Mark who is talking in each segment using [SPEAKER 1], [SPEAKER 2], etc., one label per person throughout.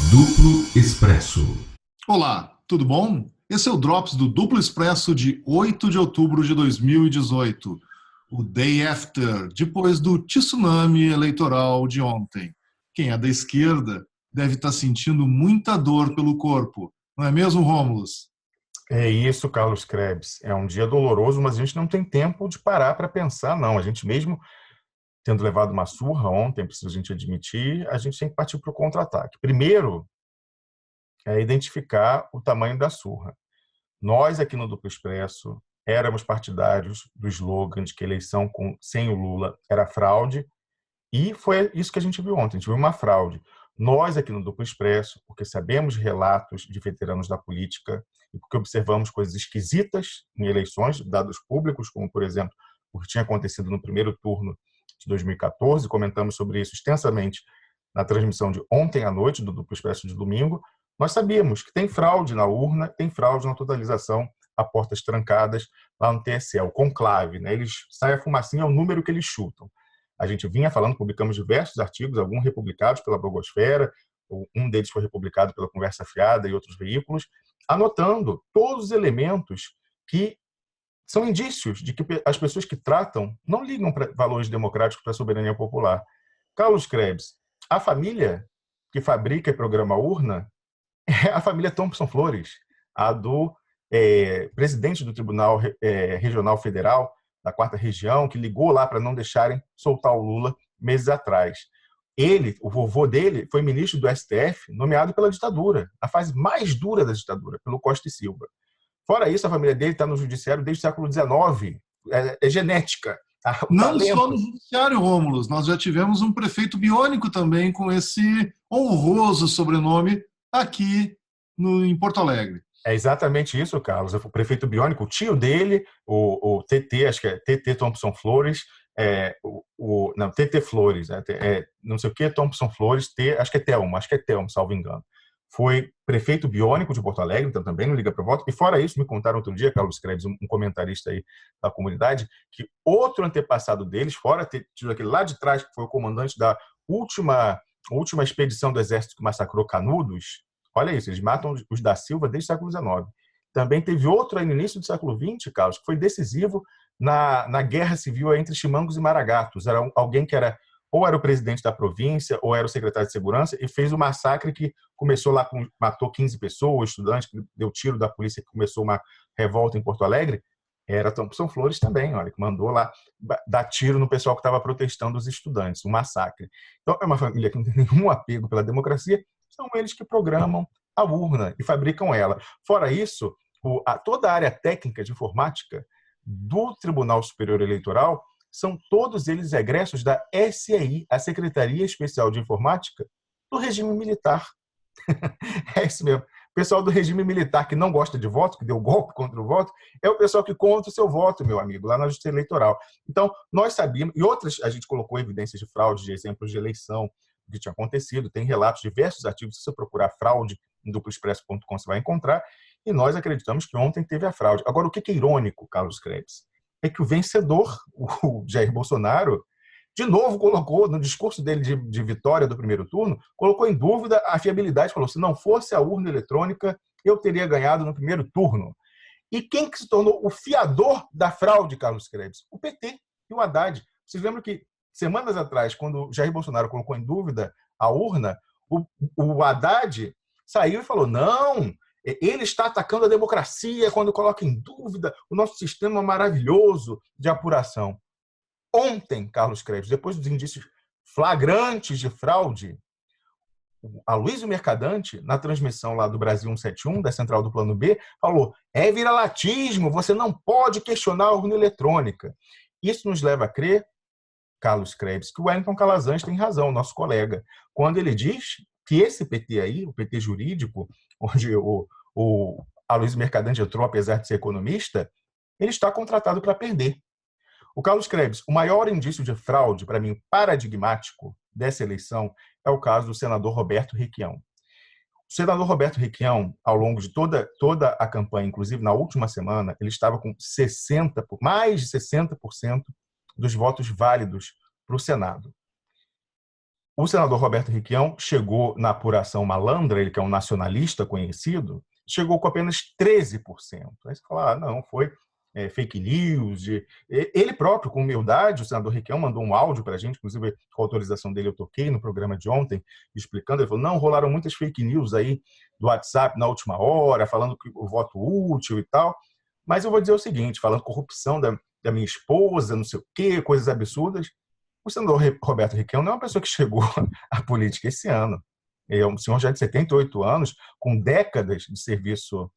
[SPEAKER 1] Duplo Expresso.
[SPEAKER 2] Olá, tudo bom? Esse é o Drops do Duplo Expresso de 8 de outubro de 2018, o day after, depois do tsunami eleitoral de ontem. Quem é da esquerda deve estar sentindo muita dor pelo corpo, não é mesmo, Rômulus?
[SPEAKER 3] É isso, Carlos Krebs. É um dia doloroso, mas a gente não tem tempo de parar para pensar, não. A gente mesmo, tendo levado uma surra ontem, precisa a gente admitir, a gente tem que partir para o contra-ataque. Primeiro, é identificar o tamanho da surra. Nós, aqui no Duplo Expresso, éramos partidários do slogan de que eleição sem o Lula era fraude, e foi isso que a gente viu ontem. A gente viu uma fraude. Nós, aqui no Duplo Expresso, porque sabemos de relatos de veteranos da política e porque observamos coisas esquisitas em eleições, dados públicos, como, por exemplo, o que tinha acontecido no primeiro turno de 2014, comentamos sobre isso extensamente na transmissão de ontem à noite, do Duplo Expresso de domingo. Nós sabíamos que tem fraude na urna, tem fraude na totalização a portas trancadas lá no TSE, o conclave, né? Eles saem a fumacinha, é o número que eles chutam. A gente vinha falando, publicamos diversos artigos, alguns republicados pela Blogosfera, um deles foi republicado pela Conversa Fiada e outros veículos, anotando todos os elementos que são indícios de que as pessoas que tratam não ligam para valores democráticos, para a soberania popular. Carlos Krebs, a família que fabrica e programa a urna é a família Thompson Flores, a do presidente do Tribunal Regional Federal, da 4ª Região, que ligou lá para não deixarem soltar o Lula meses atrás. Ele, o vovô dele, foi ministro do STF, nomeado pela ditadura, a fase mais dura da ditadura, pelo Costa e Silva. Fora isso, a família dele está no judiciário desde o século XIX. É genética.
[SPEAKER 2] Não só no judiciário, Rômulus, nós já tivemos um prefeito biônico também com esse honroso sobrenome aqui em Porto Alegre.
[SPEAKER 3] É exatamente isso, Carlos. O prefeito biônico, o tio dele, o TT, acho que é TT Thompson Flores, não, TT Flores, não sei o que, Thompson Flores, acho que é Telmo, salvo engano. Foi prefeito biônico de Porto Alegre, então também não liga para o voto. E fora isso, me contaram outro dia, Carlos Krebs, um comentarista aí da comunidade, que outro antepassado deles, fora ter tido aquele lá de trás, que foi o comandante da última expedição do Exército que massacrou Canudos. Olha isso, eles matam os da Silva desde o século XIX. Também teve outro aí no início do século XX, Carlos, que foi decisivo na guerra civil entre Chimangos e Maragatos. Era alguém que ou era o presidente da província, ou era o secretário de segurança, e fez o massacre que começou lá, matou 15 pessoas, estudante que deu tiro da polícia, que começou uma revolta em Porto Alegre. Era Thompson Flores também, olha, que mandou lá dar tiro no pessoal que estava protestando, os estudantes, um massacre. Então, é uma família que não tem nenhum apego pela democracia, são eles que programam a urna e fabricam ela. Fora isso, toda a área técnica de informática do Tribunal Superior Eleitoral são todos eles egressos da SEI, a Secretaria Especial de Informática do regime militar. É isso mesmo. O pessoal do regime militar que não gosta de voto, que deu golpe contra o voto, é o pessoal que conta o seu voto, meu amigo, lá na Justiça Eleitoral. Então, nós sabíamos, e outras, a gente colocou evidências de fraude, de exemplos de eleição, que tinha acontecido, tem relatos, diversos artigos, se você procurar fraude em duploexpresso.com, você vai encontrar, e nós acreditamos que ontem teve a fraude. Agora, o que é irônico, Carlos Krebs, é que o vencedor, o Jair Bolsonaro, de novo colocou, no discurso dele de vitória do primeiro turno, colocou em dúvida a fiabilidade, falou, se não fosse a urna eletrônica, eu teria ganhado no primeiro turno. E quem que se tornou o fiador da fraude, Carlos Krebs? O PT e o Haddad. Vocês lembram que semanas atrás, quando Jair Bolsonaro colocou em dúvida a urna, o Haddad saiu e falou, não, ele está atacando a democracia quando coloca em dúvida o nosso sistema maravilhoso de apuração. Ontem, Carlos Krebs, depois dos indícios flagrantes de fraude, a Aloysio Mercadante, na transmissão lá do Brasil 171, da central do Plano B, falou, é viralatismo, você não pode questionar a urna eletrônica. Isso nos leva a crer, Carlos Krebs, que o Wellington Calazans tem razão, nosso colega, quando ele diz que esse PT aí, o PT jurídico, onde o Aloysio Mercadante entrou, apesar de ser economista, ele está contratado para perder. O Carlos Krebs, o maior indício de fraude, para mim, paradigmático dessa eleição, é o caso do senador Roberto Requião. O senador Roberto Requião, ao longo de toda a campanha, inclusive na última semana, ele estava com mais de 60% dos votos válidos para o Senado. O senador Roberto Requião chegou na apuração malandra, ele que é um nacionalista conhecido, chegou com apenas 13%. Aí você fala, não, foi fake news. Ele próprio, com humildade, o senador Requião mandou um áudio para a gente, inclusive com a autorização dele eu toquei no programa de ontem, explicando, ele falou, não, rolaram muitas fake news aí do WhatsApp na última hora, falando que o voto útil e tal, mas eu vou dizer o seguinte, falando corrupção da minha esposa, não sei o quê, coisas absurdas. O senador Roberto Requião não é uma pessoa que chegou à política esse ano. Ele é um senhor já de 78 anos, com décadas de serviço.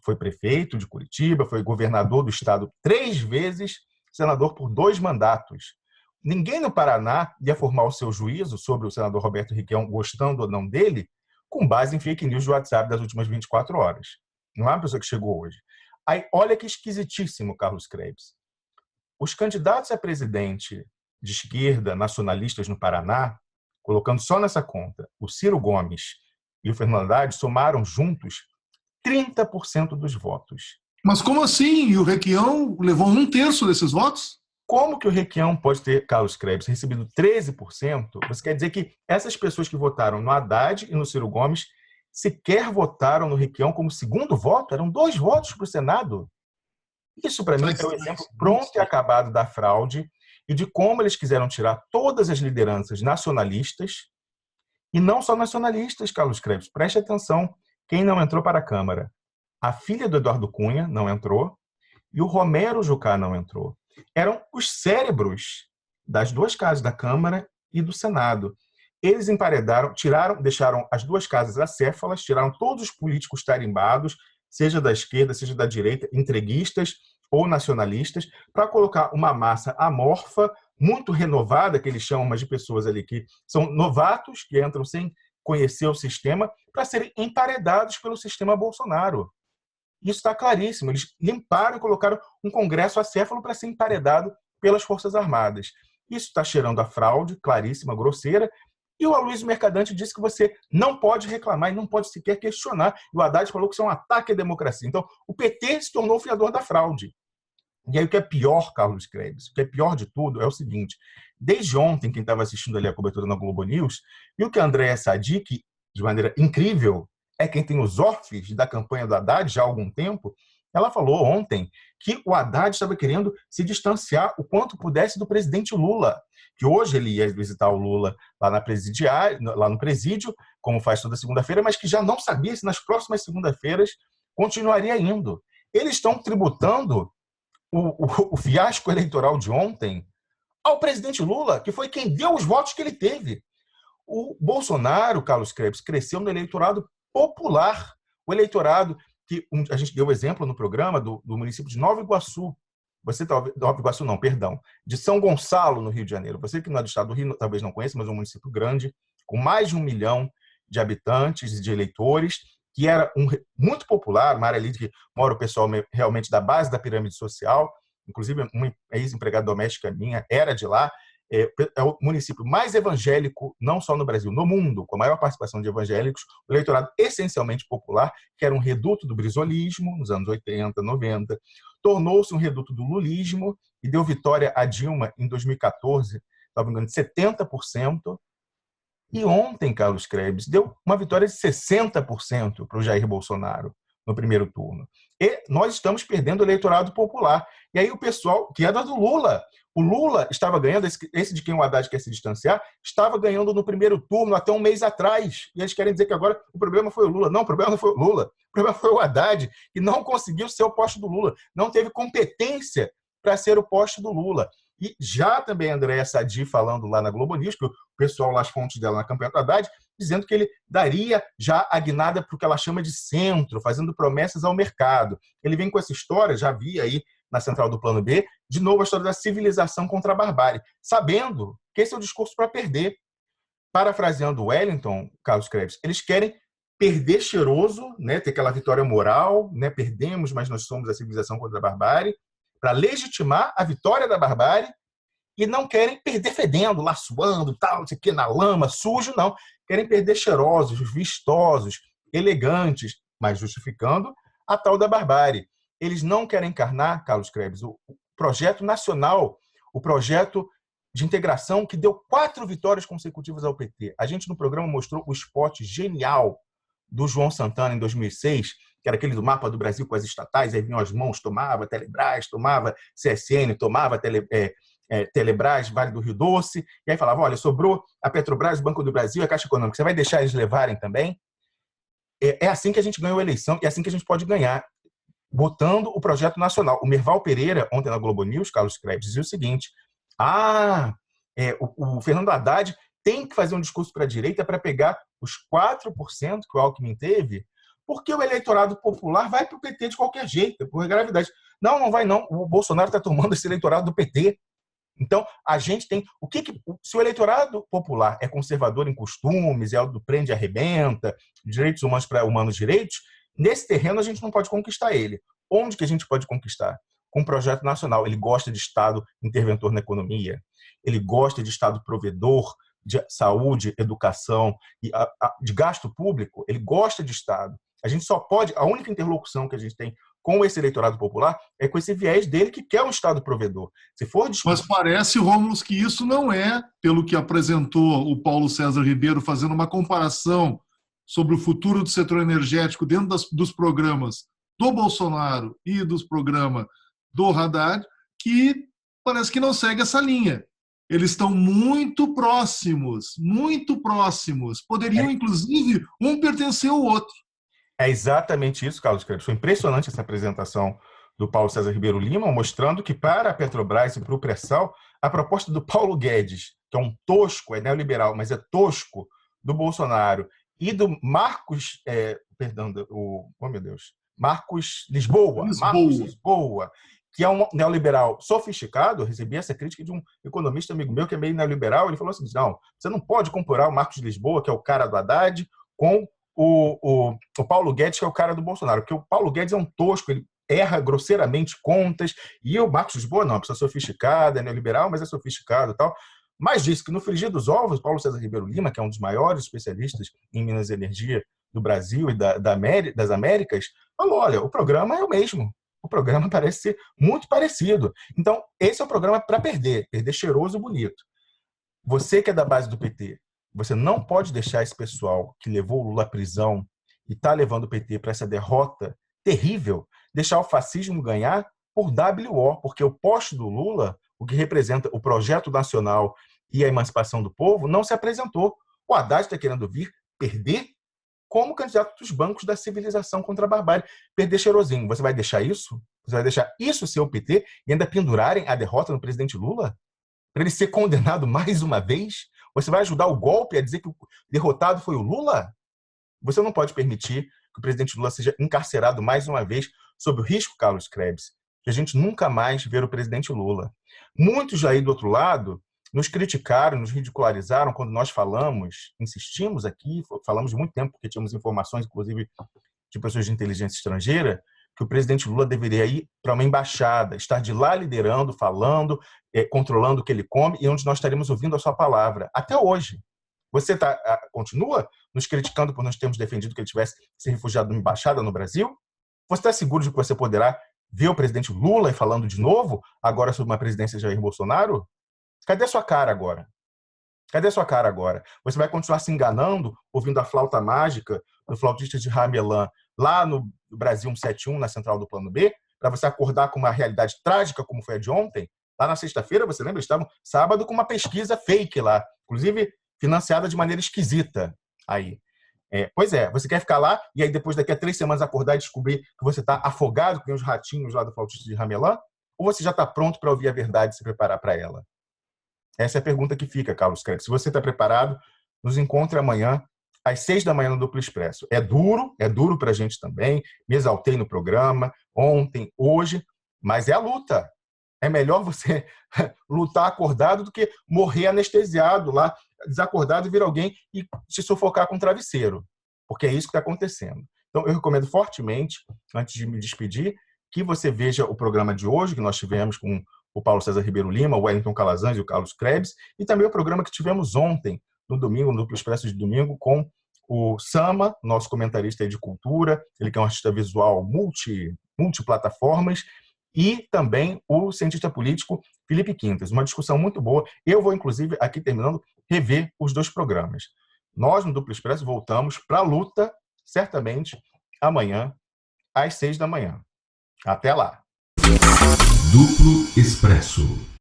[SPEAKER 3] Foi prefeito de Curitiba, foi governador do estado 3 vezes, senador por 2 mandatos. Ninguém no Paraná ia formar o seu juízo sobre o senador Roberto Requião, gostando ou não dele, com base em fake news do WhatsApp das últimas 24 horas. Não é uma pessoa que chegou hoje. Aí, olha que esquisitíssimo, Carlos Krebs. Os candidatos a presidente de esquerda, nacionalistas no Paraná, colocando só nessa conta, o Ciro Gomes e o Fernando Haddad somaram juntos 30% dos votos.
[SPEAKER 2] Mas como assim? E o Requião levou 1/3 desses votos?
[SPEAKER 3] Como que o Requião pode ter, Carlos Krebs, recebido 13%? Você quer dizer que essas pessoas que votaram no Haddad e no Ciro Gomes sequer votaram no Requião como segundo voto? Eram 2 votos para o Senado? Isso, para mim, é o exemplo pronto e acabado da fraude e de como eles quiseram tirar todas as lideranças nacionalistas, e não só nacionalistas, Carlos Krebs. Preste atenção, quem não entrou para a Câmara? A filha do Eduardo Cunha não entrou e o Romero Jucá não entrou. Eram os cérebros das 2 casas, da Câmara e do Senado. Eles emparedaram, deixaram as 2 casas acéfalas, tiraram todos os políticos tarimbados, seja da esquerda, seja da direita, entreguistas ou nacionalistas, para colocar uma massa amorfa, muito renovada, que eles chamam, mas de pessoas ali que são novatos, que entram sem conhecer o sistema, para serem emparedados pelo sistema Bolsonaro. Isso está claríssimo. Eles limparam e colocaram um Congresso acéfalo para ser emparedado pelas Forças Armadas. Isso está cheirando a fraude, claríssima, grosseira. E o Aloysio Mercadante disse que você não pode reclamar e não pode sequer questionar. E o Haddad falou que isso é um ataque à democracia. Então, o PT se tornou o fiador da fraude. E aí o que é pior, Carlos Krebs, o que é pior de tudo é o seguinte, desde ontem, quem estava assistindo ali a cobertura na Globo News, viu que a Andréa Sadi, de maneira incrível, é quem tem os offs da campanha do Haddad já há algum tempo, ela falou ontem que o Haddad estava querendo se distanciar o quanto pudesse do presidente Lula, que hoje ele ia visitar o Lula lá no presídio, como faz toda segunda-feira, mas que já não sabia se nas próximas segunda-feiras continuaria indo. Eles estão tributando o fiasco eleitoral de ontem ao presidente Lula, que foi quem deu os votos que ele teve. O Bolsonaro, Carlos Krebs, cresceu no eleitorado popular, o eleitorado que a gente deu exemplo no programa do município de Nova Iguaçu. Nova Iguaçu não, perdão, de São Gonçalo, no Rio de Janeiro. Você que não é do estado do Rio, talvez não conheça, mas é um município grande, com mais de 1 milhão de habitantes e de eleitores, que era muito popular, uma área ali que mora o pessoal realmente da base da pirâmide social, inclusive uma ex-empregada doméstica minha era de lá. É o município mais evangélico, não só no Brasil, no mundo, com a maior participação de evangélicos, o eleitorado essencialmente popular, que era um reduto do brizolismo nos anos 80, 90, tornou-se um reduto do lulismo e deu vitória a Dilma em 2014, estava engano, de 70%. E ontem, Carlos Krebs, deu uma vitória de 60% para o Jair Bolsonaro no primeiro turno. E nós estamos perdendo o eleitorado popular. E aí o pessoal, que é do Lula, o Lula estava ganhando, esse de quem o Haddad quer se distanciar, estava ganhando no primeiro turno até um mês atrás. E eles querem dizer que agora o problema foi o Lula. Não, o problema não foi o Lula. O problema foi o Haddad, que não conseguiu ser o poste do Lula. Não teve competência para ser o poste do Lula. E já também a Andréa Sadi falando lá na Globo News, que o pessoal lá, as fontes dela na campanha do Haddad, dizendo que ele daria já a guinada para o que ela chama de centro, fazendo promessas ao mercado. Ele vem com essa história, já vi aí na central do Plano B, de novo a história da civilização contra a barbárie, sabendo que esse é o discurso para perder. Parafraseando Wellington, Carlos Krebs, eles querem perder cheiroso, né, ter aquela vitória moral, né, perdemos, mas nós somos a civilização contra a barbárie, para legitimar a vitória da barbárie, e não querem perder fedendo, lá suando, tal, não sei o que, na lama, sujo, não. Querem perder cheirosos, vistosos, elegantes, mas justificando a tal da barbárie. Eles não querem encarnar, Carlos Krebs, o projeto nacional, o projeto de integração que deu 4 vitórias consecutivas ao PT. A gente no programa mostrou o spot genial do João Santana em 2006, que era aquele do mapa do Brasil com as estatais, aí vinham as mãos, tomava Telebrás, tomava CSN, tomava Telebrás, Vale do Rio Doce, e aí falava, olha, sobrou a Petrobras, o Banco do Brasil, a Caixa Econômica, você vai deixar eles levarem também? É assim que a gente ganhou a eleição, e é assim que a gente pode ganhar, botando o projeto nacional. O Merval Pereira, ontem na Globo News, Carlos Krebs, dizia o seguinte, o Fernando Haddad tem que fazer um discurso para a direita para pegar os 4% que o Alckmin teve, porque o eleitorado popular vai para o PT de qualquer jeito, por gravidade. Não, não vai não. O Bolsonaro está tomando esse eleitorado do PT. Então, a gente tem... se o eleitorado popular é conservador em costumes, é o do prende e arrebenta, direitos humanos para humanos direitos, nesse terreno a gente não pode conquistar ele. Onde que a gente pode conquistar? Com um projeto nacional. Ele gosta de Estado interventor na economia, ele gosta de Estado provedor de saúde, educação, de gasto público, ele gosta de Estado. A gente só pode... A única interlocução que a gente tem com esse eleitorado popular é com esse viés dele que quer um Estado provedor. Se for
[SPEAKER 2] Mas parece, Rômulo, que isso não é, pelo que apresentou o Paulo César Ribeiro, fazendo uma comparação sobre o futuro do setor energético dentro dos programas do Bolsonaro e dos programas do Haddad, que parece que não segue essa linha. Eles estão muito próximos, muito próximos. Poderiam, inclusive, um pertencer ao outro.
[SPEAKER 3] É exatamente isso, Carlos Krebs. Foi impressionante essa apresentação do Paulo César Ribeiro Lima, mostrando que para a Petrobras e para o pré-sal, a proposta do Paulo Guedes, que é um tosco, é neoliberal, mas é tosco, do Bolsonaro, e do Marcos, Marcos Lisboa, que é um neoliberal sofisticado. Eu recebi essa crítica de um economista amigo meu que é meio neoliberal. Ele falou assim, não, você não pode comparar o Marcos Lisboa, que é o cara do Haddad, com o Paulo Guedes, que é o cara do Bolsonaro, porque o Paulo Guedes é um tosco, ele erra grosseiramente contas, e o Marcos Lisboa não, é uma pessoa sofisticada, é neoliberal, mas é sofisticado e tal. Mas disse que no frigir dos ovos, Paulo César Ribeiro Lima, que é um dos maiores especialistas em Minas e Energia do Brasil e das Américas, falou, olha, o programa é o mesmo, o programa parece ser muito parecido. Então, esse é o programa para perder cheiroso e bonito. Você que é da base do PT, você não pode deixar esse pessoal que levou o Lula à prisão e está levando o PT para essa derrota terrível, deixar o fascismo ganhar por WO, porque o poste do Lula, o que representa o projeto nacional e a emancipação do povo, não se apresentou. O Haddad está querendo vir perder como candidato dos bancos da civilização contra a barbárie. Perder cheirosinho. Você vai deixar isso? Você vai deixar isso ser o PT e ainda pendurarem a derrota no presidente Lula? Para ele ser condenado mais uma vez? Você vai ajudar o golpe a dizer que o derrotado foi o Lula? Você não pode permitir que o presidente Lula seja encarcerado mais uma vez, sob o risco, Carlos Krebs, de a gente nunca mais ver o presidente Lula. Muitos aí do outro lado nos criticaram, nos ridicularizaram quando nós insistimos aqui, falamos de muito tempo, porque tínhamos informações, inclusive, de pessoas de inteligência estrangeira, que o presidente Lula deveria ir para uma embaixada, estar de lá liderando, falando, controlando o que ele come, e onde nós estaremos ouvindo a sua palavra. Até hoje. Você continua nos criticando por nós termos defendido que ele tivesse se refugiado numa embaixada no Brasil? Você está seguro de que você poderá ver o presidente Lula falando de novo, agora sobre uma presidência de Jair Bolsonaro? Cadê a sua cara agora? Cadê a sua cara agora? Você vai continuar se enganando, ouvindo a flauta mágica do flautista de Ramelã lá no Brasil 171, na central do Plano B, para você acordar com uma realidade trágica como foi a de ontem? Lá na sexta-feira, você lembra? Estavam sábado com uma pesquisa fake lá, inclusive financiada de maneira esquisita aí. Pois é, você quer ficar lá e aí depois daqui a 3 semanas acordar e descobrir que você está afogado com os ratinhos lá do flautista de Ramelã? Ou você já está pronto para ouvir a verdade e se preparar para ela? Essa é a pergunta que fica, Carlos Krebs. Se você está preparado, nos encontre amanhã às 6 da manhã no Duplo Expresso. É duro para a gente também. Me exaltei no programa, ontem, hoje, mas é a luta. É melhor você lutar acordado do que morrer anestesiado lá, desacordado e vir alguém e te sufocar com um travesseiro. Porque é isso que está acontecendo. Então, eu recomendo fortemente, antes de me despedir, que você veja o programa de hoje, que nós tivemos com o Paulo César Ribeiro Lima, o Wellington Calazans e o Carlos Krebs, e também o programa que tivemos ontem, no domingo, no Duplo Expresso de domingo, com o Sama, nosso comentarista aí de cultura, ele que é um artista visual multiplataformas, e também o cientista político Felipe Quintas. Uma discussão muito boa. Eu vou, inclusive, aqui terminando, rever os 2 programas. Nós, no Duplo Expresso, voltamos para a luta, certamente, amanhã, às 6 da manhã. Até lá.
[SPEAKER 1] Duplo Expresso.